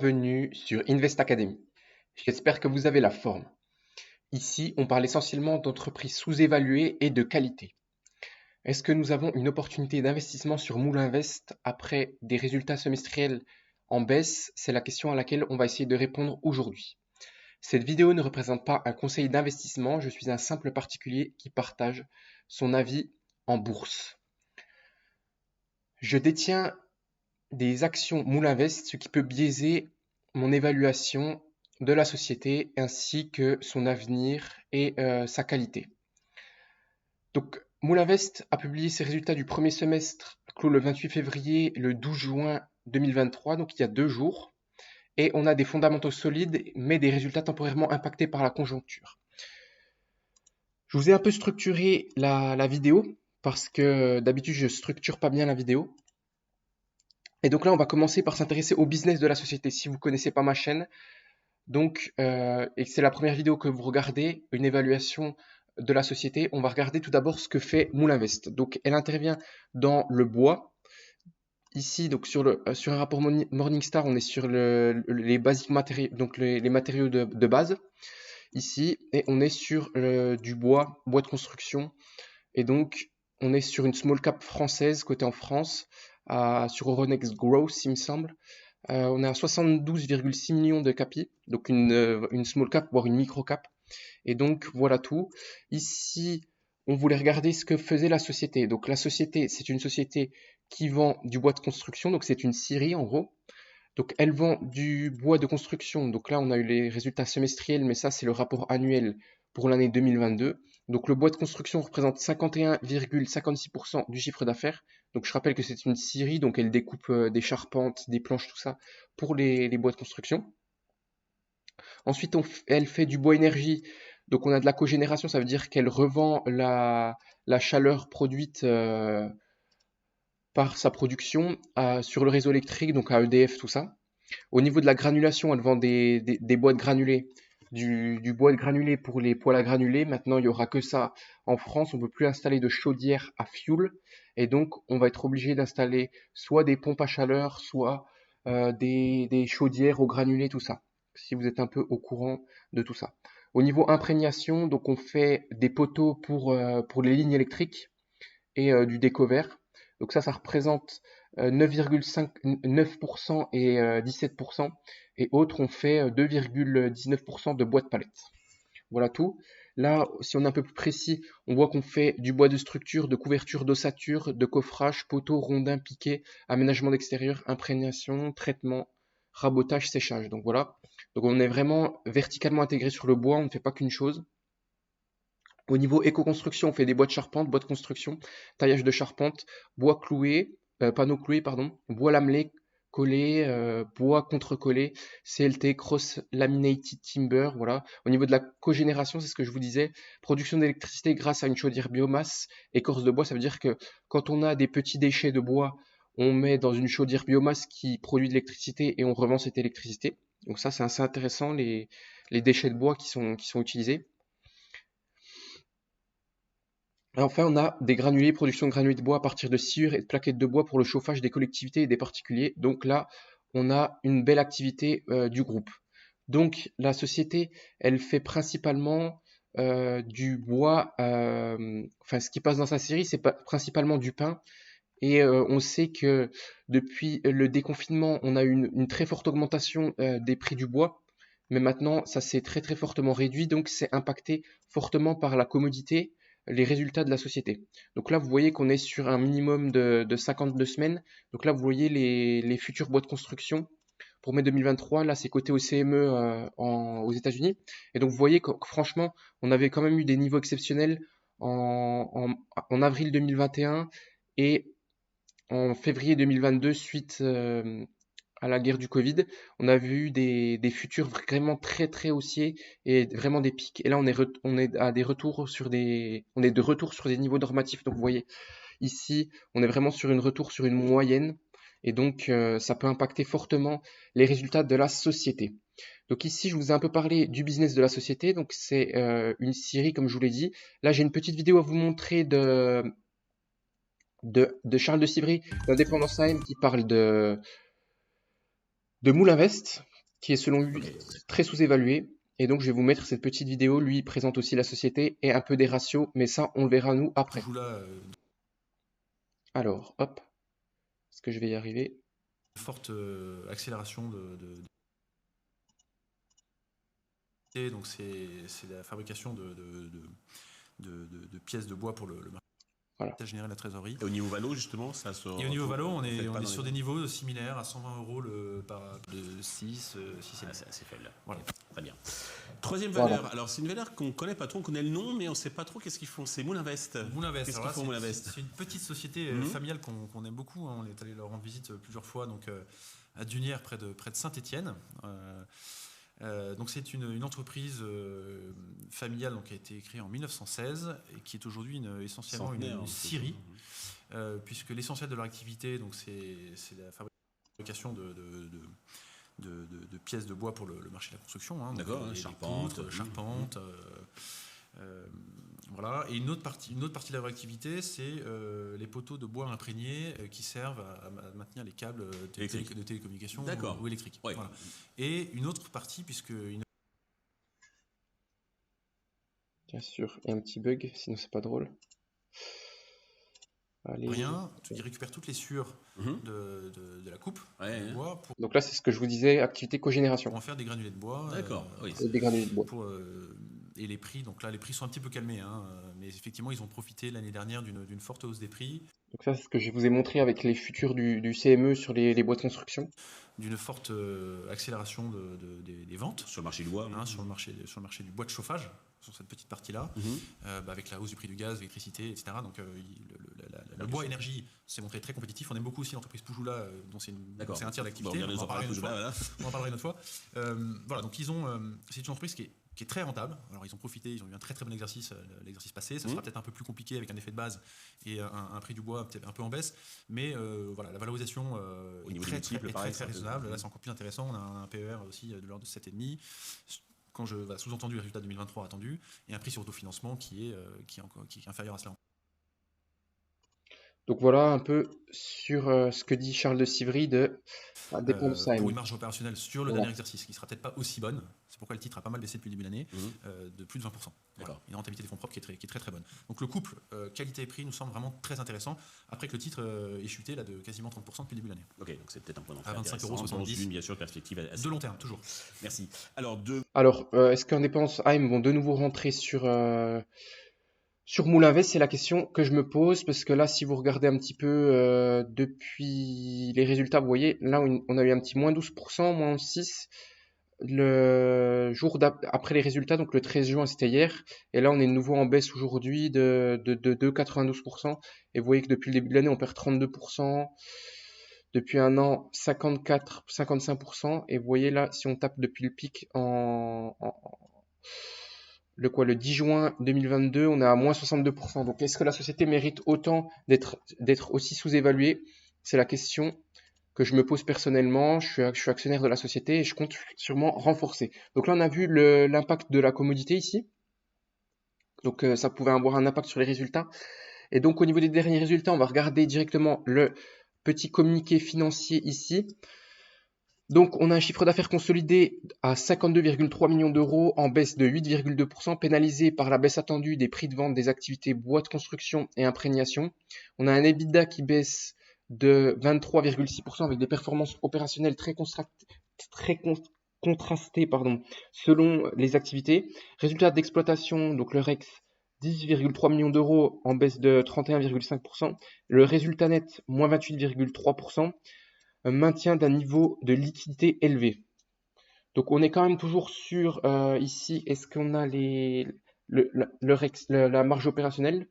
Bienvenue sur Invest Academy. J'espère que vous avez la forme. Ici, on parle essentiellement d'entreprises sous-évaluées et de qualité. Est-ce que nous avons une opportunité d'investissement sur Moulinvest après des résultats semestriels en baisse? C'est la question à laquelle on va essayer de répondre aujourd'hui. Cette vidéo ne représente pas un conseil d'investissement, je suis un simple particulier qui partage son avis en bourse. Je détiens des actions Moulinvest, ce qui peut biaiser mon évaluation de la société ainsi que son avenir et sa qualité. Donc, Moulinvest a publié ses résultats du premier semestre clos le 28 février, le 12 juin 2023, donc il y a 2 jours. Et on a des fondamentaux solides, mais des résultats temporairement impactés par la conjoncture. Je vous ai un peu structuré la vidéo, parce que d'habitude je structure pas bien la vidéo. Et donc là, on va commencer par s'intéresser au business de la société. Si vous ne connaissez pas ma chaîne, et que c'est la première vidéo que vous regardez, une évaluation de la société, on va regarder tout d'abord ce que fait Moulinvest. Donc, elle intervient dans le bois. Ici, donc sur un rapport Morningstar, on est sur les basiques matériaux, donc les matériaux de base. Ici, et on est sur du bois de construction. Et donc, on est sur une small cap française, cotée en France, sur Euronext Growth, il me semble. On est à 72,6 millions de capi, donc une small cap, voire une micro cap. Et donc, voilà tout. Ici, on voulait regarder ce que faisait la société. Donc, la société, c'est une société qui vend du bois de construction, donc c'est une scierie en gros. Donc, elle vend du bois de construction. Donc là, on a eu les résultats semestriels, mais ça, c'est le rapport annuel pour l'année 2022. Donc, le bois de construction représente 51,56% du chiffre d'affaires. Donc, je rappelle que c'est une scierie, donc elle découpe des charpentes, des planches, tout ça, pour les bois de construction. Ensuite, elle fait du bois énergie. Donc, on a de la cogénération, ça veut dire qu'elle revend la chaleur produite par sa production sur le réseau électrique, donc à EDF, tout ça. Au niveau de la granulation, elle vend des bois de granulés, du bois de granulé pour les poêles à granulés. Maintenant, il n'y aura que ça en France. On ne peut plus installer de chaudière à fioul. Et donc, on va être obligé d'installer soit des pompes à chaleur, soit des chaudières au granulé, tout ça. Si vous êtes un peu au courant de tout ça. Au niveau imprégnation, donc on fait des poteaux pour les lignes électriques et du déco-vert. Donc ça représente 9,9% et 17%. Et autres, on fait 2,19% de bois de palette. Voilà tout. Là, si on est un peu plus précis, on voit qu'on fait du bois de structure, de couverture, d'ossature, de coffrage, poteaux, rondins, piquets, aménagement d'extérieur, imprégnation, traitement, rabotage, séchage. Donc voilà. Donc on est vraiment verticalement intégré sur le bois, on ne fait pas qu'une chose. Au niveau éco-construction, on fait des bois de charpente, bois de construction, taillage de charpente, bois cloué, panneaux cloués, pardon, bois lamelé, collé, bois contre-collé, CLT, cross laminated timber, voilà. Au niveau de la cogénération, c'est ce que je vous disais, production d'électricité grâce à une chaudière biomasse, écorce de bois, ça veut dire que quand on a des petits déchets de bois, on met dans une chaudière biomasse qui produit de l'électricité et on revend cette électricité. Donc ça, c'est assez intéressant, les déchets de bois qui sont utilisés. Et enfin, on a des granulés, production de granulés de bois à partir de sciures et de plaquettes de bois pour le chauffage des collectivités et des particuliers. Donc là, on a une belle activité du groupe. Donc la société, elle fait principalement du bois, enfin ce qui passe dans sa série, c'est principalement du pain. Et on sait que depuis le déconfinement, on a eu une très forte augmentation des prix du bois. Mais maintenant, ça s'est très très fortement réduit, donc c'est impacté fortement par la commodité, les résultats de la société. Donc là, vous voyez qu'on est sur un minimum de 52 semaines. Donc là, vous voyez les futurs bois de construction pour mai 2023. Là, c'est coté au CME aux États-Unis. Et donc, vous voyez que franchement, on avait quand même eu des niveaux exceptionnels en avril 2021 et en février 2022 suite à la guerre du Covid. On a vu des futurs vraiment très très haussiers et vraiment des pics. Et là, on est à des retours on est de retour sur des niveaux normatifs. Donc, vous voyez, ici, on est vraiment sur une retour sur une moyenne. Et donc, ça peut impacter fortement les résultats de la société. Donc ici, je vous ai un peu parlé du business de la société. Donc, c'est une série, comme je vous l'ai dit. Là, j'ai une petite vidéo à vous montrer de Charles de Civry d'Indépendance Time qui parle de Moulinvest. qui est selon lui Ok. très sous-évalué. Et donc, je vais vous mettre cette petite vidéo. Lui, il présente aussi la société et un peu des ratios, mais ça, on le verra nous après. Poujoula, Alors, hop, est-ce que je vais y arriver? forte accélération donc c'est la fabrication de pièces de bois pour le marché Voilà. général de la trésorerie. Et au niveau valo, justement, ça se. Et au niveau valo, on est dans sur les- des niveaux similaires à 120 euros de 6 et Ah, demi. c'est assez faible. Voilà. Très bien. Troisième Voilà. valeur. Alors, c'est une valeur qu'on connaît pas trop, on connaît le nom, mais on sait pas trop qu'est-ce qu'ils font. C'est Moulinvest. Moulinvest, Qu'est-ce alors qu'ils là, font, Moulinvest? c'est une petite société Mhm. familiale qu'on aime beaucoup, hein. On est allé leur rendre visite plusieurs fois, donc à Dunières, près de Saint-Étienne. Donc c'est une entreprise familiale donc, qui a été créée en 1916 et qui est aujourd'hui essentiellement Centenaire, une hein, scierie, puisque l'essentiel de leur activité donc c'est la fabrication de pièces de bois pour le marché de la construction. Hein, D'accord, les charpente. poutres, charpentes. Voilà. Et une autre partie de leur activité, c'est les poteaux de bois imprégnés qui servent à maintenir les câbles de télécommunication ou électriques. Ouais. Voilà. Et une autre partie, puisque Bien sûr, il y a un petit bug, sinon c'est pas drôle. Allez. rien, ils récupèrent toutes les sueurs Mhm. de la coupe Ouais, de bois Donc là, c'est ce que je vous disais, activité cogénération. pour en faire des granulés de bois. D'accord. Oui. Et des granulés de bois. Et les prix, donc là, les prix sont un petit peu calmés, hein, mais effectivement, ils ont profité l'année dernière d'une forte hausse des prix, Donc ça, c'est ce que je vous ai montré avec les futurs du CME sur les bois de construction. d'une forte accélération des ventes. Sur le marché du bois. Hein, sur le marché du bois de chauffage, sur cette petite partie-là, avec la hausse du prix du gaz, de l'électricité, etc. Donc le bois énergie s'est montré très compétitif. On aime beaucoup aussi l'entreprise Poujoula, dont c'est un tiers d'activité. Bon, On en parlera une autre fois. Voilà, donc c'est une entreprise qui est très rentable. Alors ils ont profité, ils ont eu un très très bon exercice l'exercice passé. Ça sera peut-être un peu plus compliqué avec un effet de base et un prix du bois peut-être un peu en baisse, mais voilà, la valorisation Au est niveau des très multiples, très pareil, très c'est un peu- raisonnable. Là, c'est encore plus intéressant. On a un PER aussi de l'ordre de 7,5. Quand sous-entendu les résultats 2023 attendus, et un prix sur autofinancement qui est inférieur à cela. Donc voilà un peu sur ce que dit Charles de Sivry de la dépendance Pour AM. une marge opérationnelle sur le Voilà. dernier exercice, qui ne sera peut-être pas aussi bonne, c'est pourquoi le titre a pas mal baissé depuis le début de l'année, de plus de 20%. Voilà. Une rentabilité des fonds propres qui est très très bonne. Donc le couple qualité et prix nous semble vraiment très intéressant, après que le titre ait chuté là, de quasiment 30% depuis le début de l'année. Ok, donc c'est peut-être un point d'entrée À 25,70 intéressant, €. dans une, bien sûr, perspective assez. De long terme, toujours. Merci. Alors, Est-ce qu'Indépendance AM vont de nouveau rentrer sur Moulinvest? C'est la question que je me pose, parce que là, si vous regardez un petit peu depuis les résultats, vous voyez, là, on a eu un petit moins 12%, moins 6%, le jour après les résultats, donc le 13 juin, c'était hier, et là, on est de nouveau en baisse aujourd'hui de 2,92%, et vous voyez que depuis le début de l'année, on perd 32%, depuis un an, 54, 55%, et vous voyez là, si on tape depuis le pic le 10 juin 2022, on est à moins 62%. Donc, est-ce que la société mérite autant d'être aussi sous-évaluée? C'est la question que je me pose personnellement. Je suis actionnaire de la société et je compte sûrement renforcer. Donc là, on a vu l'impact de la commodité ici. Donc, ça pouvait avoir un impact sur les résultats. Et donc, au niveau des derniers résultats, on va regarder directement le petit communiqué financier ici. Donc, on a un chiffre d'affaires consolidé à 52,3 millions d'euros, en baisse de 8,2%, pénalisé par la baisse attendue des prix de vente des activités bois de construction et imprégnation. On a un EBITDA qui baisse de 23,6% avec des performances opérationnelles très contrastées selon les activités. Résultat d'exploitation, donc le REX, 10,3 millions d'euros en baisse de 31,5%. Le résultat net, moins 28,3%. Un maintien d'un niveau de liquidité élevé. Donc on est quand même toujours sur ici, est-ce qu'on a la marge opérationnelle?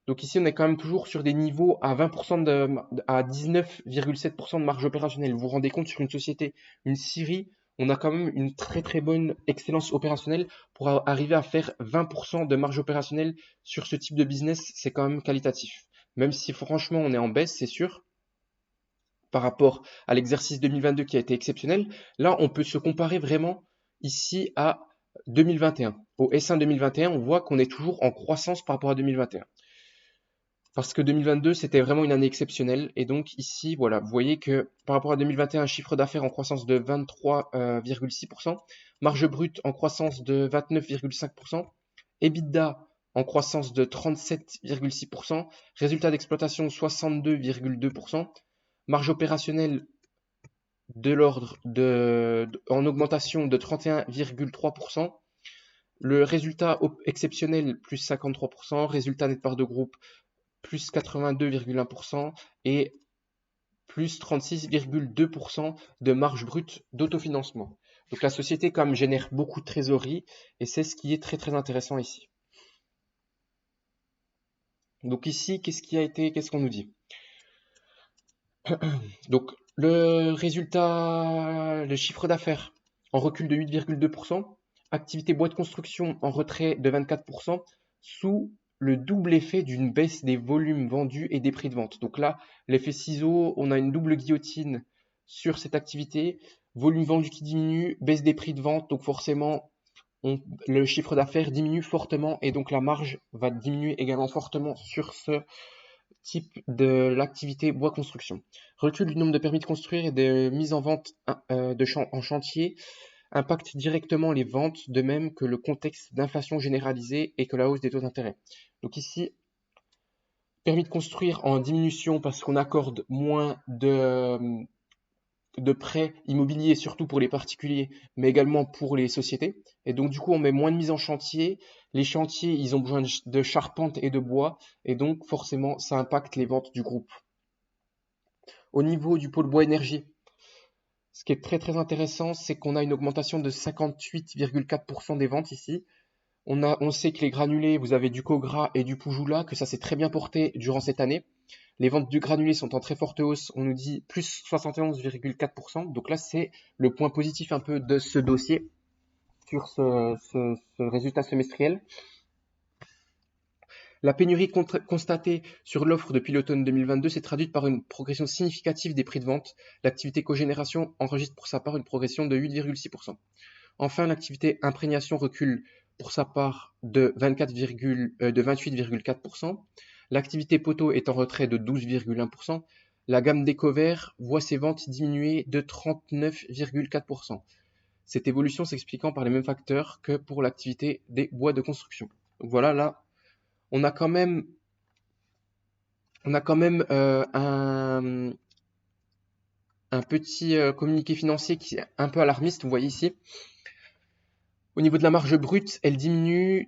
Donc ici on est quand même toujours sur des niveaux à 20% à 19,7% de marge opérationnelle. Vous vous rendez compte, sur une société, une scierie, on a quand même une très très bonne excellence opérationnelle pour arriver à faire 20% de marge opérationnelle sur ce type de business. C'est quand même qualitatif. Même si franchement on est en baisse, c'est sûr, par rapport à l'exercice 2022 qui a été exceptionnel. Là, on peut se comparer vraiment ici à 2021. Au S1 2021, on voit qu'on est toujours en croissance par rapport à 2021. parce que 2022, c'était vraiment une année exceptionnelle. Et donc ici, voilà, vous voyez que par rapport à 2021, chiffre d'affaires en croissance de 23,6%, marge brute en croissance de 29,5%, EBITDA en croissance de 37,6%, résultat d'exploitation 62,2%, marge opérationnelle de l'ordre en augmentation de 31,3%, le résultat exceptionnel plus 53%, résultat net part de groupe plus 82,1% et plus 36,2% de marge brute d'autofinancement. Donc la société quand même génère beaucoup de trésorerie et c'est ce qui est très très intéressant ici. Donc ici, qu'est-ce qu'on nous dit? Donc le résultat, le chiffre d'affaires en recul de 8,2%, activité bois de construction en retrait de 24%, sous le double effet d'une baisse des volumes vendus et des prix de vente. Donc là, l'effet ciseau, on a une double guillotine sur cette activité, volume vendu qui diminue, baisse des prix de vente, donc forcément le chiffre d'affaires diminue fortement et donc la marge va diminuer également fortement sur ce type de l'activité bois construction. Recul du nombre de permis de construire et de mise en vente en chantier impacte directement les ventes, de même que le contexte d'inflation généralisée et que la hausse des taux d'intérêt. Donc ici, permis de construire en diminution parce qu'on accorde moins de prêts immobiliers, surtout pour les particuliers, mais également pour les sociétés. Et donc, du coup, on met moins de mise en chantier. Les chantiers, ils ont besoin de charpente et de bois. Et donc, forcément, ça impacte les ventes du groupe. Au niveau du pôle bois énergie, ce qui est très très intéressant, c'est qu'on a une augmentation de 58,4% des ventes ici. On sait que les granulés, vous avez du Cogra et du Poujoula, que ça s'est très bien porté durant cette année. Les ventes du granulé sont en très forte hausse, on nous dit plus 71,4%. Donc là, c'est le point positif un peu de ce dossier sur ce résultat semestriel. La pénurie constatée sur l'offre depuis l'automne 2022 s'est traduite par une progression significative des prix de vente. L'activité cogénération enregistre pour sa part une progression de 8,6%. Enfin, l'activité imprégnation recule pour sa part de 28,4%. L'activité poteau est en retrait de 12,1%. La gamme d'Ecover voit ses ventes diminuer de 39,4%. Cette évolution s'expliquant par les mêmes facteurs que pour l'activité des bois de construction. Donc voilà, là, on a quand même un petit communiqué financier qui est un peu alarmiste, vous voyez ici. Au niveau de la marge brute, elle diminue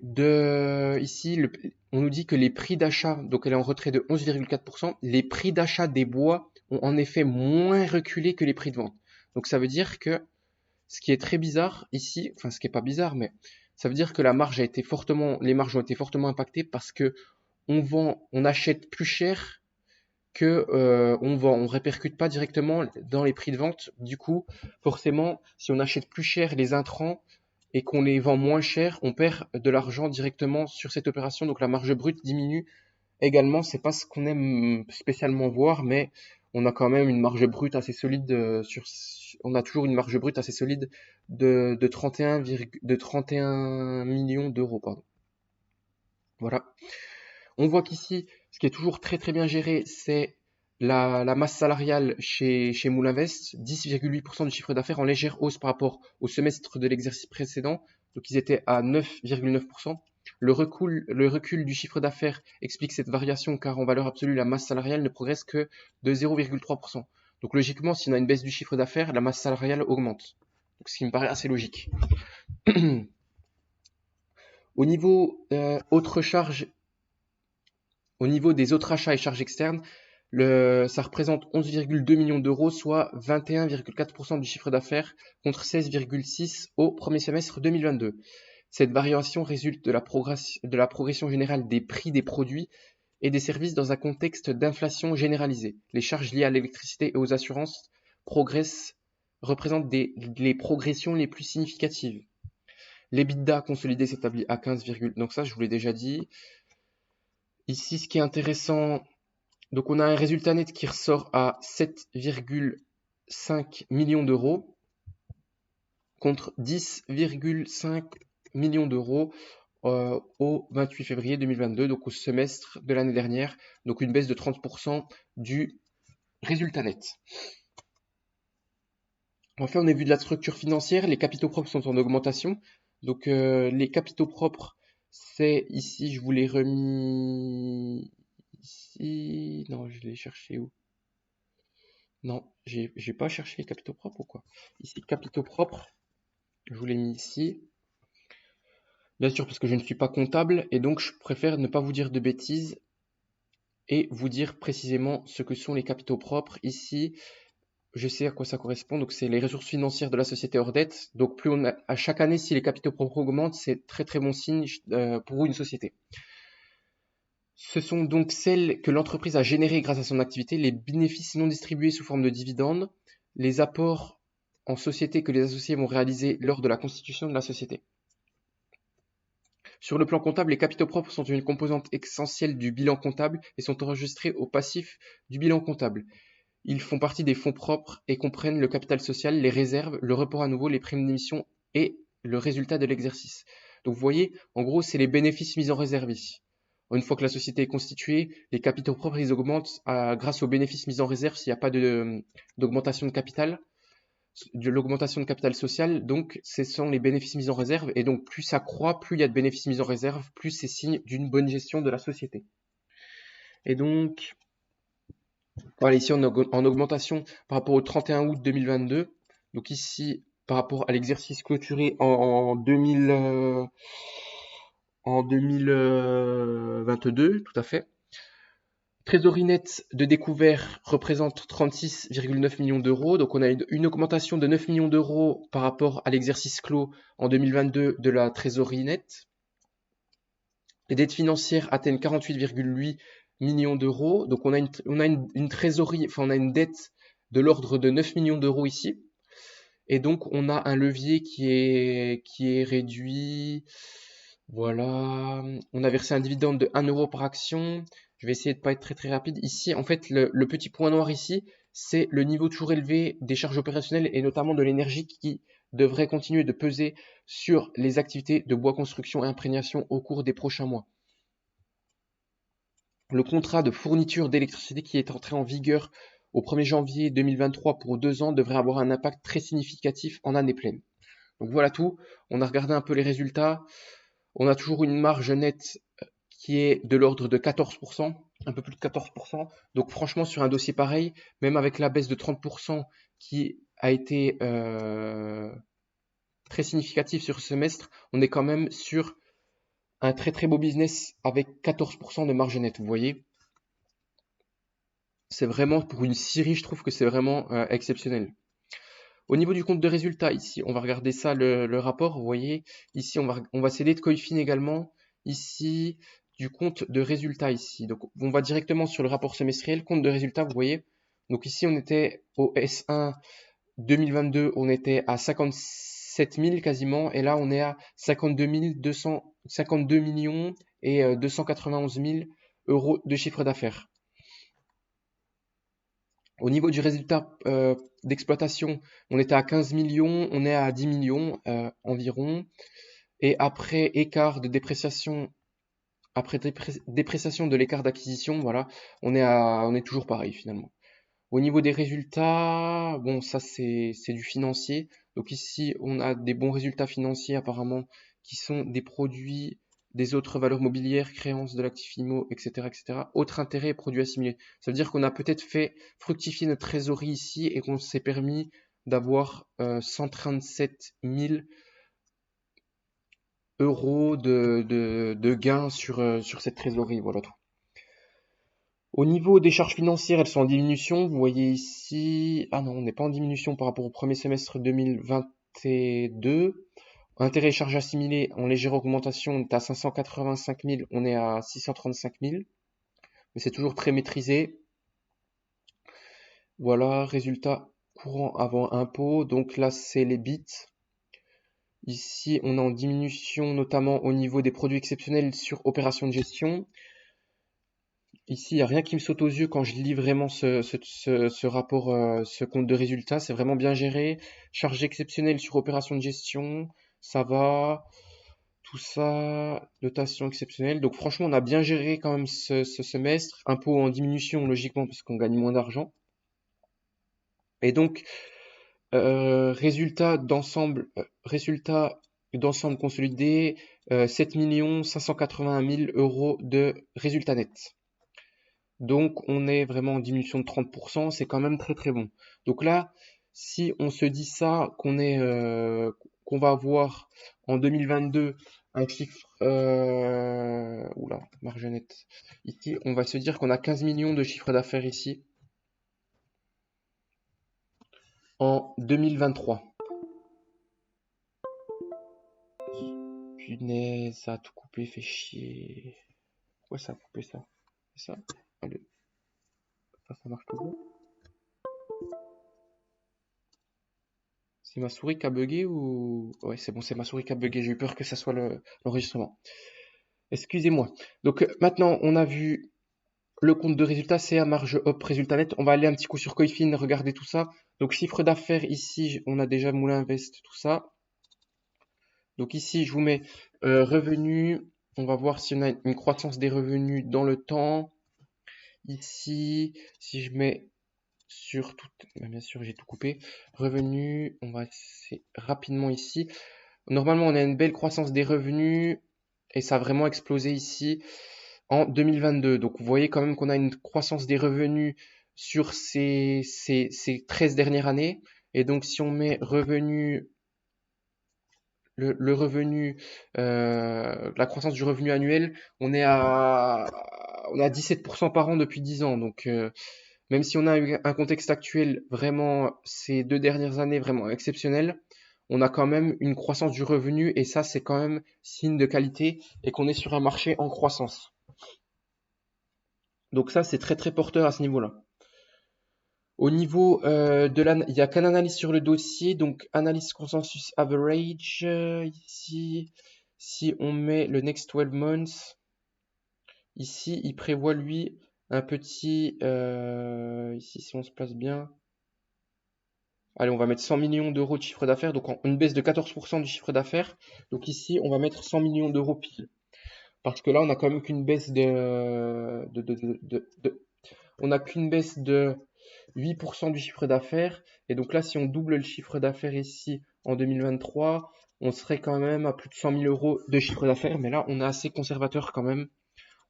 ici, on nous dit que les prix d'achat, donc elle est en retrait de 11,4%, les prix d'achat des bois ont en effet moins reculé que les prix de vente. Donc ça veut dire que, ce qui est très bizarre ici, enfin ce qui est pas bizarre, mais ça veut dire que les marges ont été fortement impactées parce que on achète plus cher que on vend. On répercute pas directement dans les prix de vente. Du coup, forcément, si on achète plus cher les intrants et qu'on les vend moins cher, on perd de l'argent directement sur cette opération. Donc la marge brute diminue également. C'est pas ce qu'on aime spécialement voir, mais on a quand même une marge brute assez solide on a toujours une marge brute assez solide de 31 millions d'euros, pardon. Voilà. On voit qu'ici, ce qui est toujours très très bien géré, c'est la masse salariale chez Moulinvest, 10,8% du chiffre d'affaires en légère hausse par rapport au semestre de l'exercice précédent. Donc ils étaient à 9,9%. Le recul du chiffre d'affaires explique cette variation car en valeur absolue, la masse salariale ne progresse que de 0,3%. Donc logiquement, si on a une baisse du chiffre d'affaires, la masse salariale augmente. Donc, ce qui me paraît assez logique. Au niveau autres charges, au niveau des autres achats et charges externes, ça représente 11,2 millions d'euros, soit 21,4% du chiffre d'affaires contre 16,6 au premier semestre 2022. Cette variation résulte de la progression générale des prix des produits et des services dans un contexte d'inflation généralisée. Les charges liées à l'électricité et aux assurances représentent les progressions les plus significatives. L'EBITDA consolidé s'établit à 15, donc ça je vous l'ai déjà dit. Ici, ce qui est intéressant, donc on a un résultat net qui ressort à 7,5 millions d'euros contre 10,5 millions d'euros au 28 février 2022, donc au semestre de l'année dernière, donc une baisse de 30% du résultat net. Enfin, on a vu de la structure financière, les capitaux propres sont en augmentation. Donc les capitaux propres, c'est ici, je vous l'ai remis ici. Non, je l'ai cherché où? Non, j'ai pas cherché les capitaux propres ou quoi? Ici, capitaux propres, je vous l'ai mis ici. Bien sûr, parce que je ne suis pas comptable et donc je préfère ne pas vous dire de bêtises et vous dire précisément ce que sont les capitaux propres. Ici, je sais à quoi ça correspond. Donc, c'est les ressources financières de la société hors dette. Donc, plus on a, à chaque année, si les capitaux propres augmentent, c'est très très bon signe pour une société. Ce sont donc celles que l'entreprise a générées grâce à son activité, les bénéfices non distribués sous forme de dividendes, les apports en société que les associés vont réaliser lors de la constitution de la société. Sur le plan comptable, les capitaux propres sont une composante essentielle du bilan comptable et sont enregistrés au passif du bilan comptable. Ils font partie des fonds propres et comprennent le capital social, les réserves, le report à nouveau, les primes d'émission et le résultat de l'exercice. Donc vous voyez, en gros, c'est les bénéfices mis en réserve ici. Une fois que la société est constituée, les capitaux propres, ils augmentent grâce aux bénéfices mis en réserve s'il n'y a pas d'augmentation de capital, de l'augmentation de capital social. Donc, ce sont les bénéfices mis en réserve. Et donc, plus ça croît, plus il y a de bénéfices mis en réserve, plus c'est signe d'une bonne gestion de la société. Et donc, voilà, ici, on est en augmentation par rapport au 31 août 2022. Donc ici, par rapport à l'exercice clôturé en 2022, tout à fait. Trésorerie nette de découvert représente 36,9 millions d'euros. Donc on a une augmentation de 9 millions d'euros par rapport à l'exercice clos en 2022 de la trésorerie nette. Les dettes financières atteignent 48,8 millions d'euros. Donc on a une trésorerie, enfin on a une dette de l'ordre de 9 millions d'euros ici. Et donc on a un levier qui est réduit. Voilà. On a versé un dividende de 1 euro par action. Je vais essayer de pas être très très rapide. Ici, en fait, le petit point noir ici, c'est le niveau toujours élevé des charges opérationnelles et notamment de l'énergie qui devrait continuer de peser sur les activités de bois construction et imprégnation au cours des prochains mois. Le contrat de fourniture d'électricité qui est entré en vigueur au 1er janvier 2023 pour 2 ans devrait avoir un impact très significatif en année pleine. Donc voilà tout. On a regardé un peu les résultats. On a toujours une marge nette qui est de l'ordre de 14%, un peu plus de 14%. Donc franchement, sur un dossier pareil, même avec la baisse de 30% qui a été très significative sur ce semestre, on est quand même sur un très très beau business avec 14% de marge nette, vous voyez. C'est vraiment, pour une série, je trouve que c'est vraiment exceptionnel. Au niveau du compte de résultat, ici, on va regarder ça, le rapport, vous voyez. Ici, on va céder de Coifin également. Ici, du compte de résultat ici. Donc, on va directement sur le rapport semestriel, compte de résultat, vous voyez. Donc ici, on était au S1 2022, on était à 57 000 quasiment, et là, on est à 52 millions et 291 000 euros de chiffre d'affaires. Au niveau du résultat d'exploitation, on était à 15 millions, on est à 10 millions environ. Et après écart de dépréciation, après dépréciation de l'écart d'acquisition, voilà, on est toujours pareil finalement. Au niveau des résultats, bon, ça c'est du financier. Donc ici, on a des bons résultats financiers apparemment qui sont des produits des autres valeurs mobilières, créances de l'actif IMO, etc., etc. Autres intérêts et produits assimilés. Ça veut dire qu'on a peut-être fait fructifier notre trésorerie ici et qu'on s'est permis d'avoir 137 000 euros de gains sur cette trésorerie. Voilà tout. Au niveau des charges financières, elles sont en diminution. Vous voyez ici... Ah non, on n'est pas en diminution par rapport au premier semestre 2022. Intérêts et charges assimilées en légère augmentation, on est à 585 000, on est à 635 000. Mais c'est toujours très maîtrisé. Voilà, résultat courant avant impôt. Donc là, c'est les bits. Ici, on est en diminution, notamment au niveau des produits exceptionnels sur opération de gestion. Ici, il n'y a rien qui me saute aux yeux quand je lis vraiment ce rapport, ce compte de résultats. C'est vraiment bien géré. Charge exceptionnelle sur opération de gestion, ça va. tout ça, dotation exceptionnelle. Donc franchement, on a bien géré quand même ce semestre. Impôts en diminution, logiquement, parce qu'on gagne moins d'argent. Et donc, résultat d'ensemble consolidé, 7 581 000 euros de résultat net. Donc, on est vraiment en diminution de 30%, c'est quand même très très bon. Donc là, si on se dit ça, qu'on va avoir en 2022 un chiffre, marge nette. Ici, on va se dire qu'on a 15 millions de chiffre d'affaires ici en 2023. Punaise, ça a tout coupé, fait chier. Pourquoi ça a coupé ça? C'est ça? Allez. Ça marche toujours. C'est ma souris qui a bugué ou... Ouais, c'est bon, c'est ma souris qui a bugué. J'ai eu peur que ça soit l'enregistrement. Excusez-moi. Donc maintenant, on a vu le compte de résultat, CA, marge hop, résultat net. On va aller un petit coup sur Coifin, regarder tout ça. Donc chiffre d'affaires, ici, on a déjà Moulin Invest, tout ça. Donc ici, je vous mets revenus. On va voir si on a une croissance des revenus dans le temps. Ici, si je mets sur tout, bien sûr, j'ai tout coupé. Revenus, on va rapidement ici. Normalement, on a une belle croissance des revenus et ça a vraiment explosé ici en 2022. Donc, vous voyez quand même qu'on a une croissance des revenus sur ces 13 dernières années. Et donc, si on met revenu, le revenu, la croissance du revenu annuel, on est à 17% par an depuis 10 ans. Donc, même si on a eu un contexte actuel vraiment, ces 2 dernières années vraiment exceptionnel, on a quand même une croissance du revenu et ça, c'est quand même signe de qualité et qu'on est sur un marché en croissance. Donc ça, c'est très très porteur à ce niveau-là. Au niveau il n'y a qu'un analyse sur le dossier, donc analyse consensus average. Ici, si on met le next 12 months, ici, il prévoit lui un petit, ici si on se place bien, allez, on va mettre 100 millions d'euros de chiffre d'affaires, donc une baisse de 14% du chiffre d'affaires. Donc ici, on va mettre 100 millions d'euros pile. Parce que là, on a quand même qu'une baisse on n'a qu'une baisse de 8% du chiffre d'affaires. Et donc là, si on double le chiffre d'affaires ici en 2023, on serait quand même à plus de 100 000 euros de chiffre d'affaires. Mais là, on est assez conservateur quand même.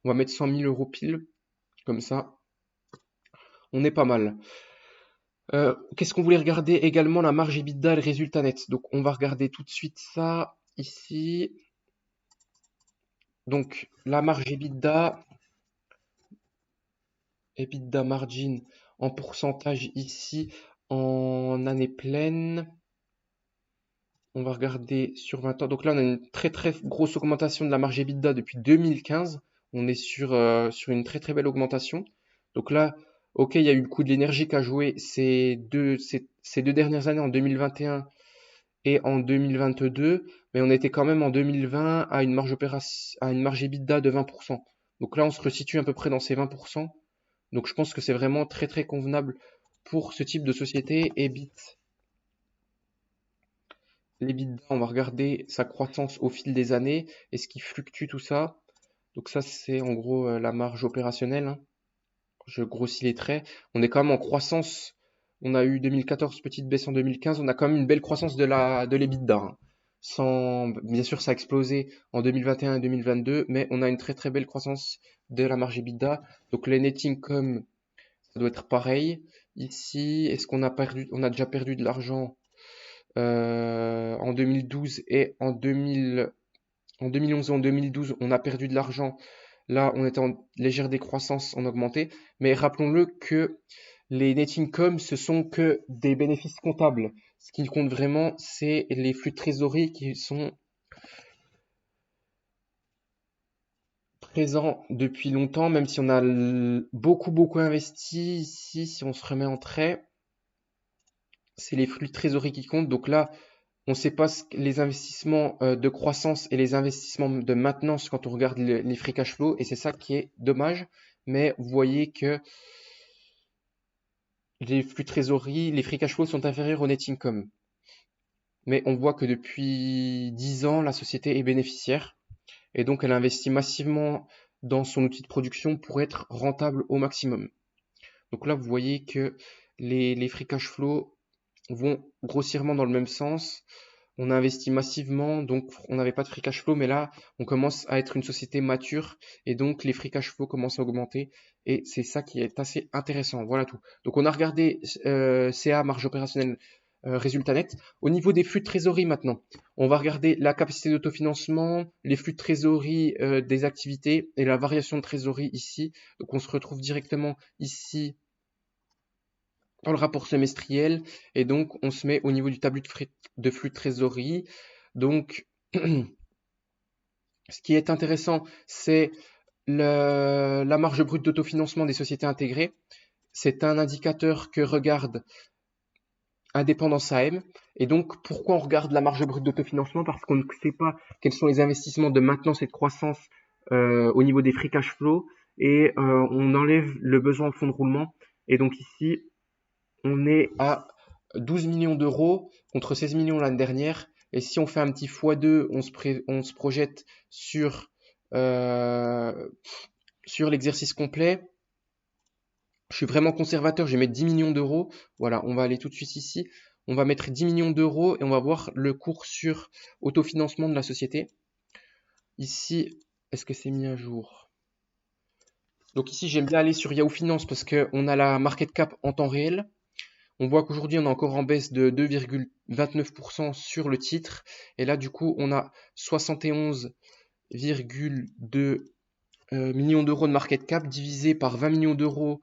On va mettre 100 000 euros pile. Comme ça, on est pas mal. Qu'est-ce qu'on voulait regarder également? La marge EBITDA, le résultat net. Donc, on va regarder tout de suite ça ici. Donc, la marge EBITDA margin en pourcentage ici en année pleine. On va regarder sur 20 ans. Donc là, on a une très très grosse augmentation de la marge EBITDA depuis 2015. On est sur une très très belle augmentation. Donc là, ok, il y a eu le coût de l'énergie qui a joué ces deux dernières années, en 2021 et en 2022, mais on était quand même en 2020 à une marge EBITDA de 20%. Donc là, on se resitue à peu près dans ces 20%. Donc je pense que c'est vraiment très très convenable pour ce type de société. L'EBITDA, on va regarder sa croissance au fil des années et ce qui fluctue tout ça. Donc ça, c'est en gros la marge opérationnelle, hein. Je grossis les traits. On est quand même en croissance. On a eu 2014, petite baisse en 2015. On a quand même une belle croissance de l'EBITDA, hein. Bien sûr, ça a explosé en 2021 et 2022, mais on a une très très belle croissance de la marge EBITDA. Donc les net income, ça doit être pareil. Ici, est-ce qu'on a perdu? On a déjà perdu de l'argent en 2012 et en 2011 et en 2012, on a perdu de l'argent. Là, on était en légère décroissance, on augmentait. Mais rappelons-le que les net income, ce sont que des bénéfices comptables. Ce qui compte vraiment, c'est les flux de trésorerie qui sont présents depuis longtemps, même si on a beaucoup, beaucoup investi ici, si on se remet en trait, c'est les flux de trésorerie qui comptent. Donc là, on ne sait pas les investissements de croissance et les investissements de maintenance quand on regarde les free cash flow, et c'est ça qui est dommage. Mais vous voyez que les flux de trésorerie, les free cash flow sont inférieurs au net income. Mais on voit que depuis 10 ans, la société est bénéficiaire. Et donc, elle investit massivement dans son outil de production pour être rentable au maximum. Donc là, vous voyez que les free cash flow vont grossièrement dans le même sens. On a investi massivement, donc on n'avait pas de free cash flow, mais là, on commence à être une société mature et donc les free cash flow commencent à augmenter et c'est ça qui est assez intéressant. Voilà tout. Donc on a regardé CA, marge opérationnelle, résultat net. Au niveau des flux de trésorerie maintenant, on va regarder la capacité d'autofinancement, les flux de trésorerie des activités et la variation de trésorerie ici. Donc on se retrouve directement ici dans le rapport semestriel et donc on se met au niveau du tableau de flux de trésorerie. Donc ce qui est intéressant, c'est la marge brute d'autofinancement des sociétés intégrées. C'est un indicateur que regarde Indépendance AM. Et donc pourquoi on regarde la marge brute d'autofinancement? Parce qu'on ne sait pas quels sont les investissements de maintenance et de croissance au niveau des free cash flow et on enlève le besoin en fonds de roulement. Et donc ici, on est à 12 millions d'euros contre 16 millions l'année dernière. Et si on fait un petit x2, on se projette sur l'exercice complet. Je suis vraiment conservateur, je vais mettre 10 millions d'euros. Voilà, on va aller tout de suite ici. On va mettre 10 millions d'euros et on va voir le cours sur autofinancement de la société. Ici, est-ce que c'est mis à jour? Donc ici, j'aime bien aller sur Yahoo Finance parce qu'on a la market cap en temps réel. On voit qu'aujourd'hui, on est encore en baisse de 2,29% sur le titre. Et là, du coup, on a 71,2 millions d'euros de market cap divisé par 20 millions d'euros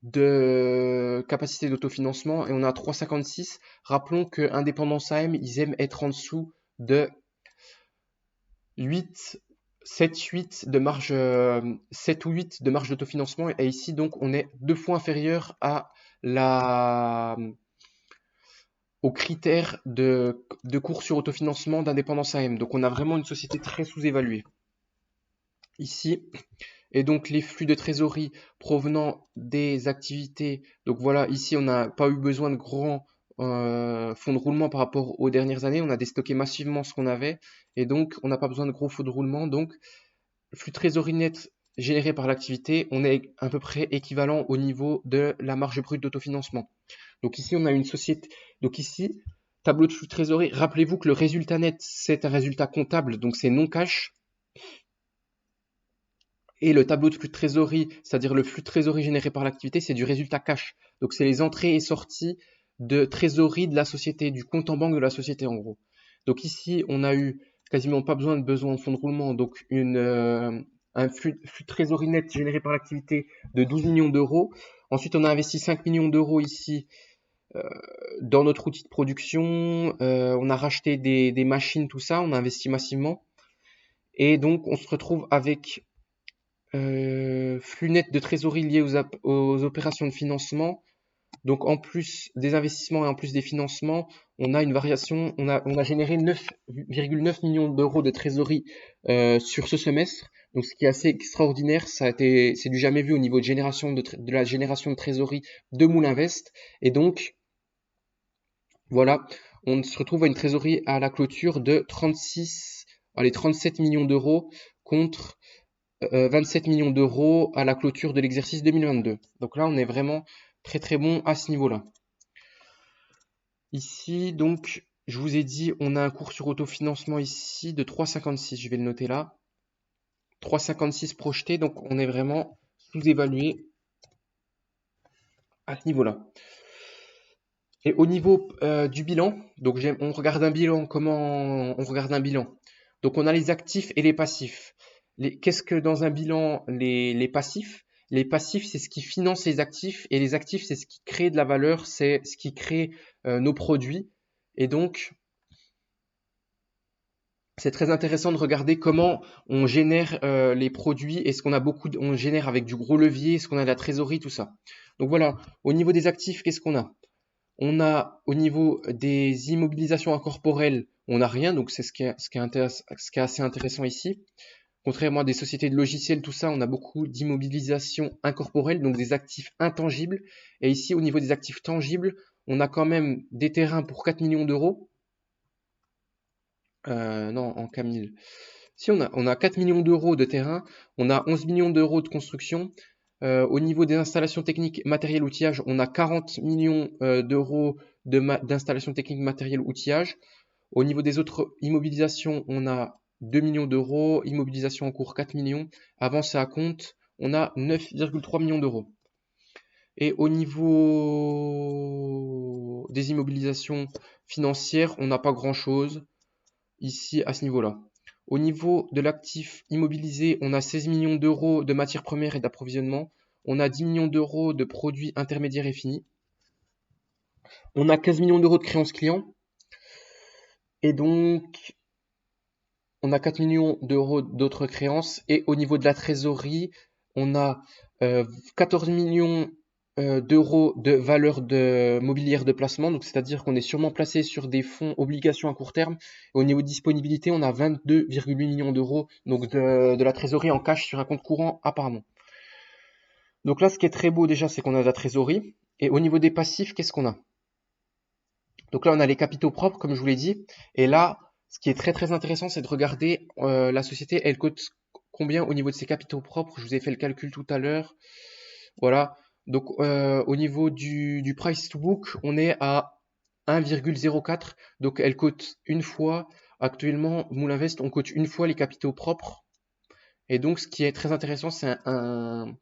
de capacité d'autofinancement. Et on a 3,56. Rappelons que Indépendance AM, ils aiment être en dessous de 7 ou 8 de marge d'autofinancement. Et ici, donc, on est 2 fois inférieur à aux critères de cours sur autofinancement d'Indépendance AM. Donc on a vraiment une société très sous-évaluée ici. Et donc les flux de trésorerie provenant des activités. Donc voilà, ici on n'a pas eu besoin de grands fonds de roulement par rapport aux dernières années. On a déstocké massivement ce qu'on avait. Et donc on n'a pas besoin de gros fonds de roulement. Donc le flux de trésorerie net généré par l'activité, on est à peu près équivalent au niveau de la marge brute d'autofinancement. Donc ici, on a une société. Donc ici, tableau de flux de trésorerie. Rappelez-vous que le résultat net, c'est un résultat comptable, donc c'est non cash. Et le tableau de flux de trésorerie, c'est-à-dire le flux de trésorerie généré par l'activité, c'est du résultat cash. Donc c'est les entrées et sorties de trésorerie de la société, du compte en banque de la société en gros. Donc ici, on a eu quasiment pas besoin de fonds de roulement, donc un flux de trésorerie net généré par l'activité de 12 millions d'euros. Ensuite, on a investi 5 millions d'euros ici dans notre outil de production. On a racheté des machines, tout ça, on a investi massivement. Et donc, on se retrouve avec flux net de trésorerie lié aux opérations de financement. Donc, en plus des investissements et en plus des financements, on a une variation, on a généré 9,9 millions d'euros de trésorerie sur ce semestre. Donc, ce qui est assez extraordinaire, c'est du jamais vu au niveau de la génération de trésorerie de Moulinvest. Et donc, voilà, on se retrouve à une trésorerie à la clôture de 37 millions d'euros contre 27 millions d'euros à la clôture de l'exercice 2022. Donc là, on est vraiment très très bon à ce niveau-là. Ici, donc, je vous ai dit, on a un cours sur autofinancement ici de 3,56. Je vais le noter là. 3,56 projeté, donc on est vraiment sous-évalué à ce niveau-là. Et au niveau du bilan, donc on regarde un bilan, comment on regarde un bilan? Donc on a les actifs et les passifs. Qu'est-ce que dans un bilan, les passifs? Les passifs, c'est ce qui finance les actifs et les actifs, c'est ce qui crée de la valeur, c'est ce qui crée nos produits. Et donc, c'est très intéressant de regarder comment on génère les produits. Est-ce qu'on a on génère avec du gros levier? Est-ce qu'on a de la trésorerie? Tout ça. Donc voilà, au niveau des actifs, qu'est-ce qu'on a? On a au niveau des immobilisations incorporelles, on n'a rien, donc c'est ce qui est assez intéressant ici. Contrairement à des sociétés de logiciels, tout ça, on a beaucoup d'immobilisation incorporelle, donc des actifs intangibles. Et ici, au niveau des actifs tangibles, on a quand même des terrains pour 4 millions d'euros. Non, en Camille. Si on a 4 millions d'euros de terrain, on a 11 millions d'euros de construction. Au niveau des installations techniques, matériel, outillage, on a 40 millions d'euros d'installations techniques, matériel, outillage. Au niveau des autres immobilisations, on a 2 millions d'euros. Immobilisation en cours, 4 millions. Avancé à compte, on a 9,3 millions d'euros. Et au niveau des immobilisations financières, on n'a pas grand-chose ici à ce niveau-là. Au niveau de l'actif immobilisé, on a 16 millions d'euros de matières premières et d'approvisionnement. On a 10 millions d'euros de produits intermédiaires et finis. On a 15 millions d'euros de créances clients. Et donc, on a 4 millions d'euros d'autres créances. Et au niveau de la trésorerie, on a 14 millions d'euros de valeur de mobilière de placement. Donc, c'est-à-dire qu'on est sûrement placé sur des fonds obligations à court terme. Et au niveau de disponibilité, on a 22,8 millions d'euros donc de la trésorerie en cash sur un compte courant apparemment. Donc là, ce qui est très beau déjà, c'est qu'on a de la trésorerie. Et au niveau des passifs, qu'est-ce qu'on a? Donc là, on a les capitaux propres, comme je vous l'ai dit. Et là, ce qui est très très intéressant, c'est de regarder la société, elle coûte combien au niveau de ses capitaux propres. Je vous ai fait le calcul tout à l'heure. Voilà. Donc au niveau du price to book, on est à 1,04. Donc elle coûte une fois. Actuellement, Moulinvest, on coûte une fois les capitaux propres. Et donc, ce qui est très intéressant, c'est un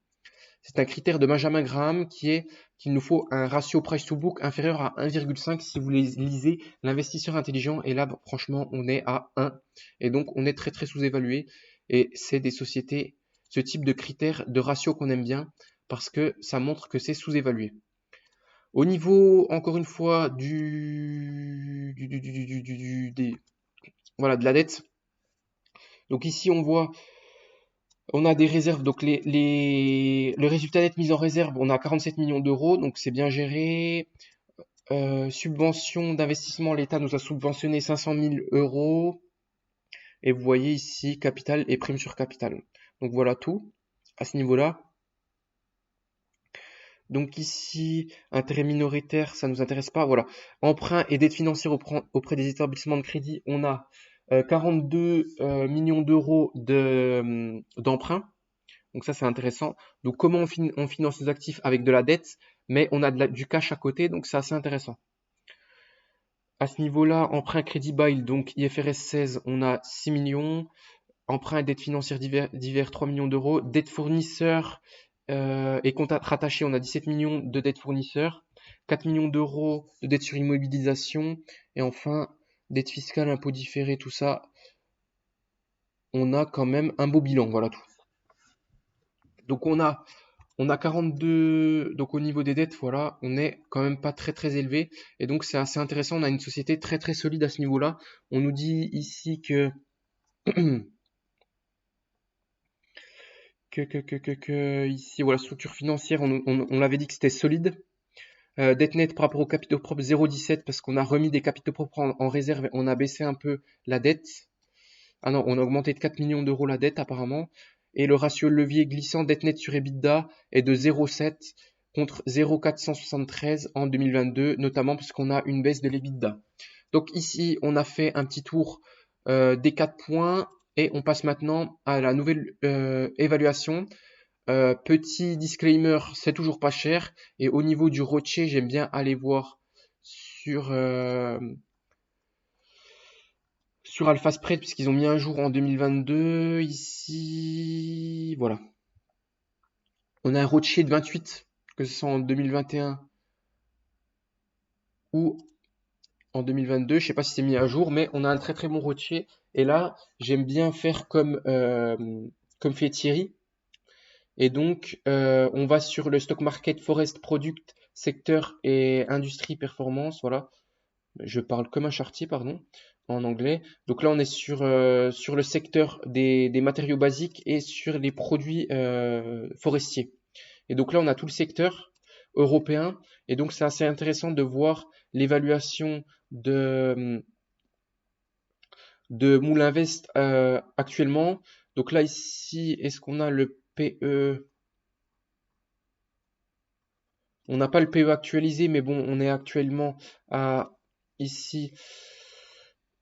critère de Benjamin Graham qui est qu'il nous faut un ratio price to book inférieur à 1,5 si vous lisez l'investisseur intelligent. Et là, franchement, on est à 1. Et donc, on est très, très sous-évalué. Et c'est des sociétés, ce type de critères de ratio qu'on aime bien parce que ça montre que c'est sous-évalué. Au niveau, encore une fois, voilà, de la dette. Donc ici, on a des réserves, donc le résultat net mis en réserve, on a 47 millions d'euros, donc c'est bien géré. Subvention d'investissement, l'État nous a subventionné 500 000 euros. Et vous voyez ici, capital et prime sur capital. Donc voilà tout à ce niveau-là. Donc ici, intérêt minoritaire, ça ne nous intéresse pas. Voilà. Emprunt et dette financière auprès des établissements de crédit, on a 42 millions d'euros d'emprunt. Donc ça, c'est intéressant. Donc comment on finance nos actifs avec de la dette, mais on a du cash à côté, donc c'est assez intéressant. À ce niveau-là, emprunt crédit bail, donc IFRS 16, on a 6 millions. Emprunt et dette financière divers 3 millions d'euros. Dette fournisseur et compte rattaché, on a 17 millions de dettes fournisseurs. 4 millions d'euros de dettes sur immobilisation. Et enfin, dette fiscale, impôts différés, tout ça. On a quand même un beau bilan, voilà tout. Donc on a 42, donc au niveau des dettes, voilà, on est quand même pas très très élevé. Et donc c'est assez intéressant, on a une société très très solide à ce niveau-là. On nous dit ici que ici, voilà, structure financière, on l'avait dit que c'était solide. Dette nette par rapport aux capitaux propres 0,17 parce qu'on a remis des capitaux propres en réserve et on a baissé un peu la dette. Ah non, on a augmenté de 4 millions d'euros la dette apparemment. Et le ratio levier glissant dette nette sur EBITDA est de 0,7 contre 0,473 en 2022, notamment parce qu'on a une baisse de l'EBITDA. Donc ici, on a fait un petit tour des 4 points et on passe maintenant à la nouvelle évaluation. Petit disclaimer, c'est toujours pas cher. Et au niveau du ROCE, j'aime bien aller voir sur AlphaSpread puisqu'ils ont mis un jour en 2022. Ici, voilà. On a un ROCE de 28, que ce soit en 2021 ou en 2022. Je sais pas si c'est mis à jour, mais on a un très très bon ROCE. Et là, j'aime bien faire comme fait Thierry. Et donc, on va sur le stock market forest product secteur et industrie performance. Voilà. Je parle comme un chartier, pardon, en anglais. Donc là, on est sur le secteur des matériaux basiques et sur les produits forestiers. Et donc là, on a tout le secteur européen. Et donc, c'est assez intéressant de voir l'évaluation de Moulinvest actuellement. Donc là, ici, est-ce qu'on a le PE? On n'a pas le PE actualisé, mais bon, on est actuellement à ici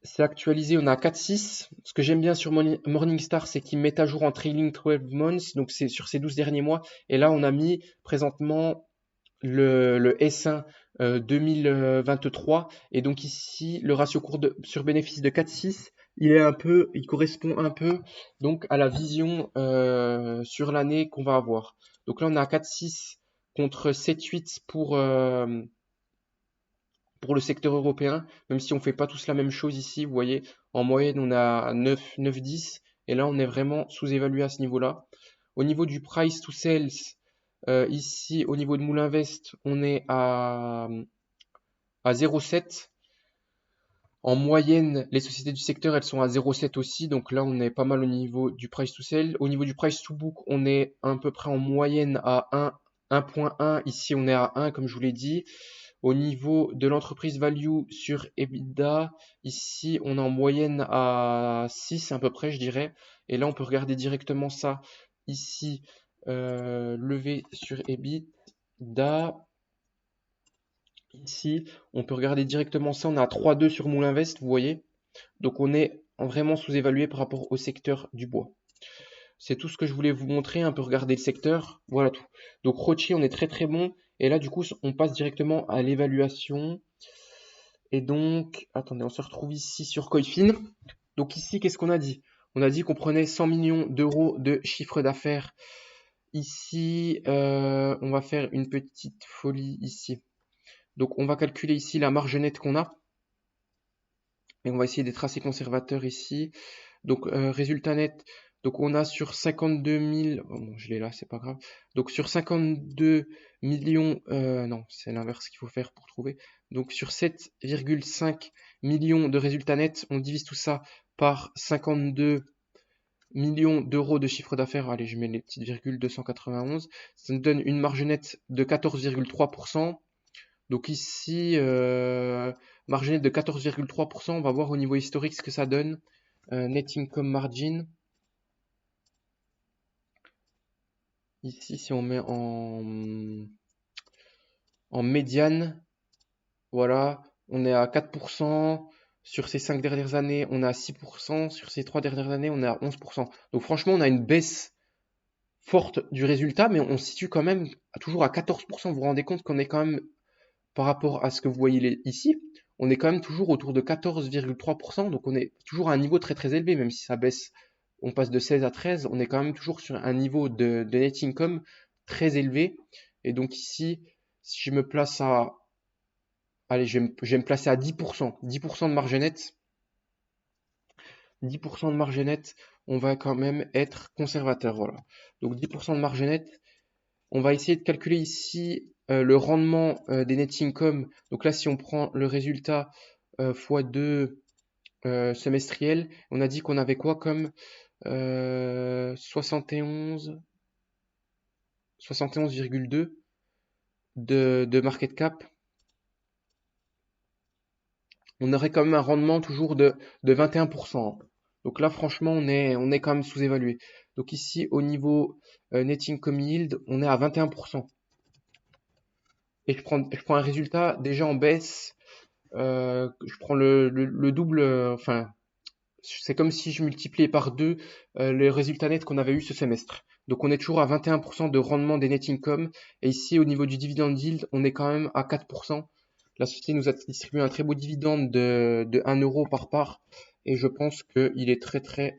C'est actualisé, on a 4,6. Ce que j'aime bien sur Morningstar, c'est qu'il met à jour en trailing 12 months, donc c'est sur ces 12 derniers mois. Et là, on a mis présentement le S1 2023. Et donc ici, le ratio cours sur bénéfice de 4,6, il correspond un peu donc à la vision sur l'année qu'on va avoir. Donc là, on est à 4,6 contre 7,8 pour le secteur européen, même si on fait pas tous la même chose ici. Vous voyez, en moyenne, on a 9, 9, 10. Et là, on est vraiment sous-évalué à ce niveau-là. Au niveau du price to sales, ici, au niveau de Moulinvest, on est à 0,7. En moyenne, les sociétés du secteur, elles sont à 0,7 aussi. Donc là, on est pas mal au niveau du price to sell. Au niveau du price to book, on est à peu près en moyenne à 1,1. Ici, on est à 1, comme je vous l'ai dit. Au niveau de l'entreprise value sur EBITDA, ici, on est en moyenne à 6 à peu près, je dirais. Et là, on peut regarder directement ça ici, levé sur EBITDA. Ici, on peut regarder directement ça. On est à 3,2 sur Moulinvest, vous voyez. Donc, on est vraiment sous-évalué par rapport au secteur du bois. C'est tout ce que je voulais vous montrer. Un peu regarder le secteur. Voilà tout. Donc, Rochi, on est très très bon. Et là, du coup, on passe directement à l'évaluation. Et donc, attendez, on se retrouve ici sur Coifin. Donc ici, qu'est-ce qu'on a dit? On a dit qu'on prenait 100 millions d'euros de chiffre d'affaires. Ici, on va faire une petite folie ici. Donc, on va calculer ici la marge nette qu'on a. Et on va essayer d'être assez conservateur ici. Donc, résultat net. Donc, on a sur 52 000. Oh, bon, je l'ai là, c'est pas grave. Donc, sur 52 millions. Non, c'est l'inverse qu'il faut faire pour trouver. Donc, sur 7,5 millions de résultats nets, on divise tout ça par 52 millions d'euros de chiffre d'affaires. Allez, je mets les petites virgules, 291. Ça nous donne une marge nette de 14,3%. Donc ici, marge nette de 14,3%. On va voir au niveau historique ce que ça donne. Net income margin. Ici, si on met en médiane, voilà, on est à 4%. Sur ces 5 dernières années, on est à 6%. Sur ces 3 dernières années, on est à 11%. Donc franchement, on a une baisse forte du résultat, mais on se situe quand même toujours à 14%. Vous vous rendez compte qu'on est quand même, par rapport à ce que vous voyez ici, on est quand même toujours autour de 14,3%. Donc on est toujours à un niveau très très élevé, même si ça baisse, on passe de 16 à 13, on est quand même toujours sur un niveau de net income très élevé. Et donc ici, si je me place à, allez, je vais me placer à 10%, 10% de marge nette. 10% de marge nette, on va quand même être conservateur, voilà. Donc 10% de marge nette. On va essayer de calculer ici le rendement des net income. Donc là, si on prend le résultat x2 semestriel, on a dit qu'on avait quoi comme 71,2 de market cap. On aurait quand même un rendement toujours de 21%. Donc là, franchement, on est quand même sous-évalué. Donc ici, au niveau net income yield, on est à 21%. Et je prends un résultat déjà en baisse. Je prends le double, enfin, c'est comme si je multipliais par 2 le résultat net qu'on avait eu ce semestre. Donc on est toujours à 21% de rendement des net income. Et ici, au niveau du dividende yield, on est quand même à 4%. La société nous a distribué un très beau dividende de 1 euro par part. Et je pense qu'il est très très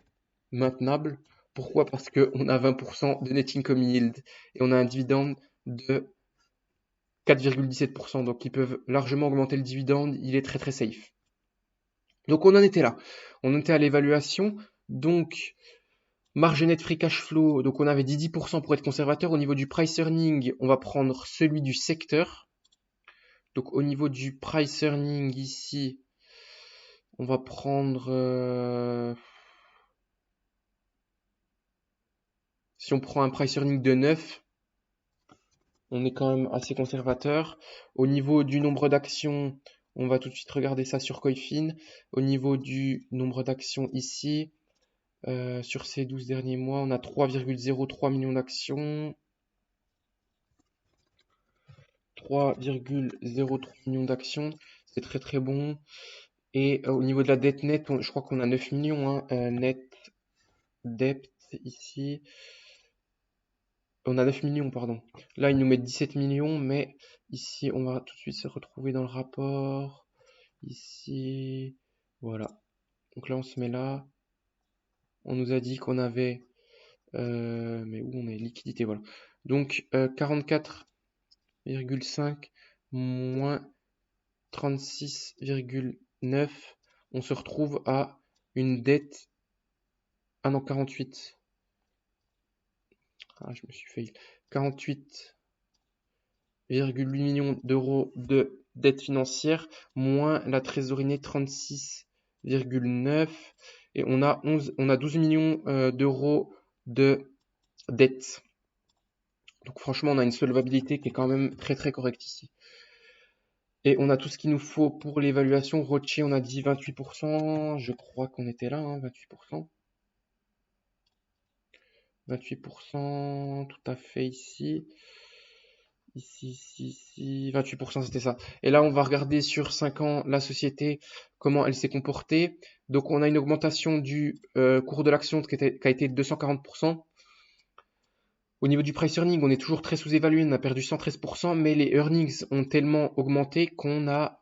maintenable. Pourquoi? Parce qu'on a 20% de net income yield. Et on a un dividende de 4,17%. Donc ils peuvent largement augmenter le dividende. Il est très très safe. Donc on en était là. On était à l'évaluation. Donc marge net free cash flow. Donc on avait dit 10% pour être conservateur. Au niveau du price earning, on va prendre celui du secteur. Donc au niveau du price earning ici, on va prendre... si on prend un price earning de 9, on est quand même assez conservateur. Au niveau du nombre d'actions, on va tout de suite regarder ça sur Coifin. Au niveau du nombre d'actions ici, sur ces 12 derniers mois, on a 3,03 millions d'actions. 3,03 millions d'actions, c'est très très bon. Et au niveau de la dette nette, je crois qu'on a 9 millions, hein, net debt ici. On a 9 millions, pardon. Là, ils nous mettent 17 millions, mais ici, on va tout de suite se retrouver dans le rapport. Ici, voilà. Donc là, on se met là. On nous a dit qu'on avait... mais où on est? Liquidité, voilà. Donc, 44,5 moins 36,9. On se retrouve à une dette... Ah non, 48. Ah, je me suis fait... 48,8 millions d'euros de dette financière, moins la trésorerie nette 36,9. Et on a 12 millions d'euros de dette. Donc franchement, on a une solvabilité qui est quand même très très correcte ici. Et on a tout ce qu'il nous faut pour l'évaluation. Rocher, on a dit 28%. Je crois qu'on était là, hein, 28%. 28%, tout à fait ici. Ici, 28%, c'était ça. Et là, on va regarder sur 5 ans la société, comment elle s'est comportée. Donc, on a une augmentation du cours de l'action qui a été de 240%. Au niveau du price earning, on est toujours très sous-évalué, on a perdu 113%, mais les earnings ont tellement augmenté qu'on a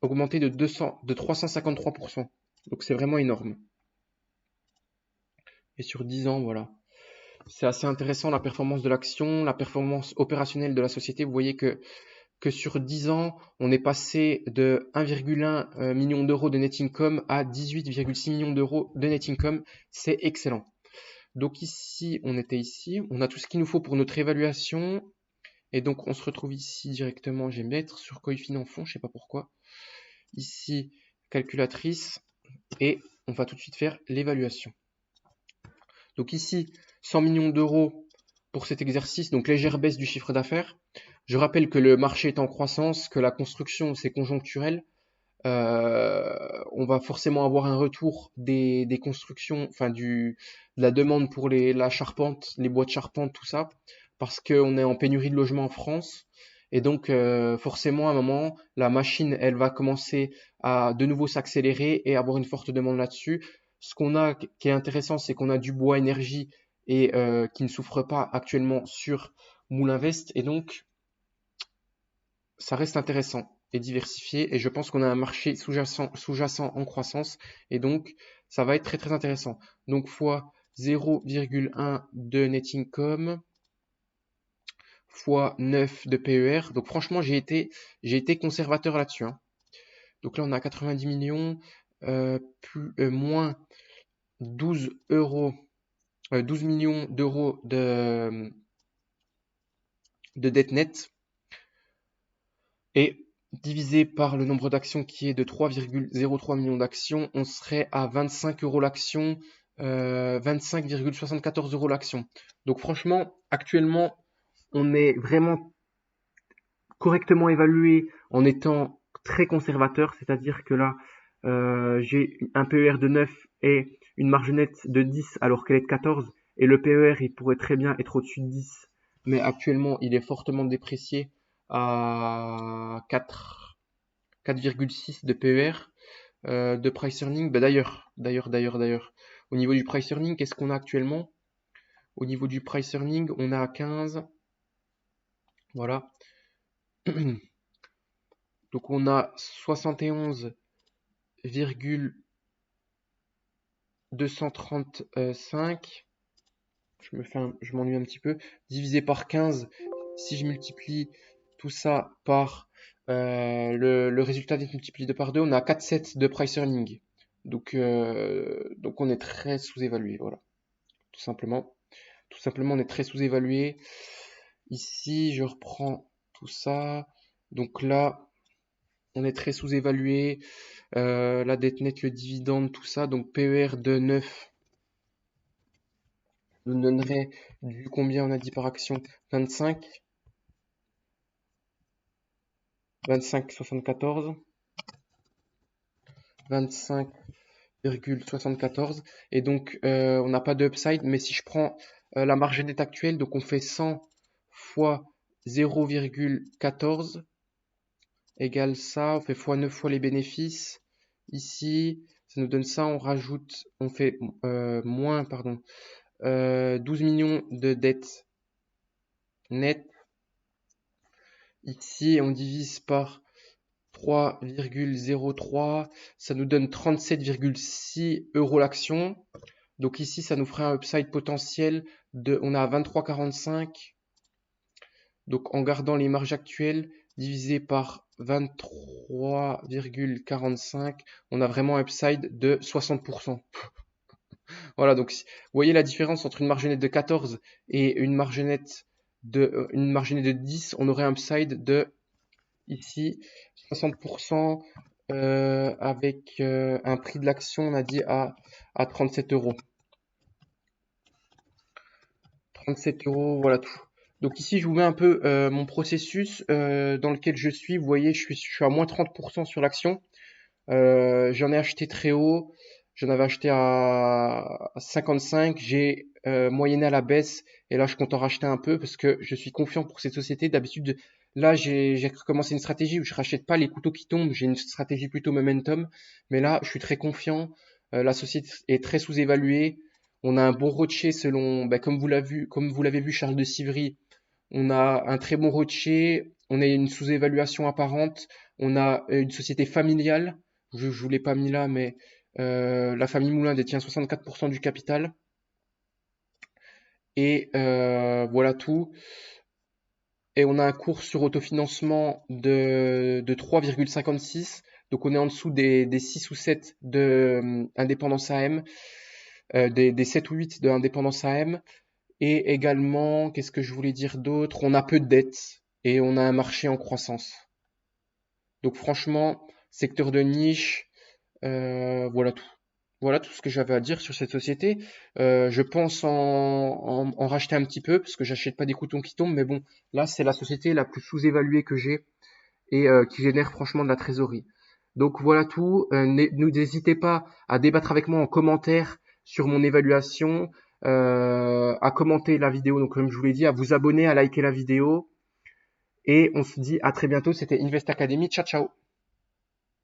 augmenté de 353%. Donc, c'est vraiment énorme. Et sur 10 ans, voilà. C'est assez intéressant la performance de l'action, la performance opérationnelle de la société. Vous voyez que sur 10 ans, on est passé de 1,1 million d'euros de net income à 18,6 millions d'euros de net income. C'est excellent. Donc ici, on était ici. On a tout ce qu'il nous faut pour notre évaluation. Et donc, on se retrouve ici directement. Je vais mettre sur Coefficient fond, je ne sais pas pourquoi. Ici, calculatrice. Et on va tout de suite faire l'évaluation. Donc ici, 100 millions d'euros pour cet exercice, donc légère baisse du chiffre d'affaires. Je rappelle que le marché est en croissance, que la construction, c'est conjoncturel. On va forcément avoir un retour des constructions, enfin de la demande pour la charpente, les bois de charpente, tout ça, parce qu'on est en pénurie de logements en France. Et donc, forcément, à un moment, la machine, elle va commencer à de nouveau s'accélérer et avoir une forte demande là-dessus. Ce qu'on a qui est intéressant, c'est qu'on a du bois énergie et qui ne souffre pas actuellement sur Moulinvest. Et donc, ça reste intéressant et diversifié. Et je pense qu'on a un marché sous-jacent en croissance. Et donc, ça va être très très intéressant. Donc, fois 0,1 de net income, fois 9 de PER. Donc, franchement, j'ai été conservateur là-dessus, hein. Donc là, on a 90 millions, moins 12 millions d'euros de dette nette. Et divisé par le nombre d'actions qui est de 3,03 millions d'actions, on serait à 25 euros l'action, 25,74 euros l'action. Donc franchement, actuellement, on est vraiment correctement évalué en étant très conservateur, c'est-à-dire que là, j'ai un PER de 9 et une marge nette de 10 alors qu'elle est de 14, et le PER, il pourrait très bien être au-dessus de 10, mais actuellement, il est fortement déprécié à 4,6 de PER, de price earning. Bah d'ailleurs, au niveau du price earning, qu'est-ce qu'on a actuellement? Au niveau du price earning, on a 15, voilà. Donc on a 71,235. Je m'ennuie un petit peu. Divisé par 15, si je multiplie tout ça par le résultat net multiplié par 2, on a 4,7 de price earning. Donc on est très sous-évalué, voilà. Tout simplement. Tout simplement, on est très sous-évalué. Ici, je reprends tout ça. Donc là, on est très sous-évalué. La dette nette, le dividende, tout ça. Donc PER de 9 nous donnerait du combien on a dit par action? 25. 25,74. 25,74. Et donc, on n'a pas de upside. Mais si je prends la marge nette actuelle, donc on fait 100 fois 0,14 égale ça. On fait fois 9 fois les bénéfices. Ici, ça nous donne ça, on fait moins, pardon, 12 millions de dettes nettes. Ici, on divise par 3,03, ça nous donne 37,6 euros l'action. Donc ici, ça nous ferait un upside potentiel on a 23,45. Donc en gardant les marges actuelles divisé par 23,45, on a vraiment un upside de 60%. Voilà, donc vous voyez la différence entre une marge nette de 14 et une marge nette de 10, on aurait un upside de ici 60% avec un prix de l'action, on a dit à 37 euros. 37 euros, voilà tout. Donc ici, je vous mets un peu mon processus dans lequel je suis. Vous voyez, je suis à moins 30% sur l'action. J'en ai acheté très haut. J'en avais acheté à 55. J'ai moyenné à la baisse. Et là, je compte en racheter un peu parce que je suis confiant pour cette société. D'habitude, là, j'ai recommencé une stratégie où je rachète pas les couteaux qui tombent. J'ai une stratégie plutôt momentum. Mais là, je suis très confiant. La société est très sous-évaluée. On a un bon rocher selon, comme vous l'avez vu, Charles de Sivry. On a un très bon rocher. On a une sous-évaluation apparente. On a une société familiale. Je vous l'ai pas mis là, mais la famille Moulin détient 64% du capital. Et voilà tout. Et on a un cours sur autofinancement de 3,56. Donc on est en dessous des 6 ou 7 de Indépendance AM, des 7 ou 8 de Indépendance AM. Et également, qu'est-ce que je voulais dire d'autre? On a peu de dettes et on a un marché en croissance. Donc franchement, secteur de niche, voilà tout. Voilà tout ce que j'avais à dire sur cette société. Je pense en racheter un petit peu parce que j'achète pas des couteaux qui tombent, mais bon, là c'est la société la plus sous-évaluée que j'ai et qui génère franchement de la trésorerie. Donc voilà tout. N'hésitez pas à débattre avec moi en commentaire sur mon évaluation, à commenter la vidéo, donc comme je vous l'ai dit, à vous abonner, à liker la vidéo. Et on se dit à très bientôt. C'était Invest Academy. Ciao, ciao.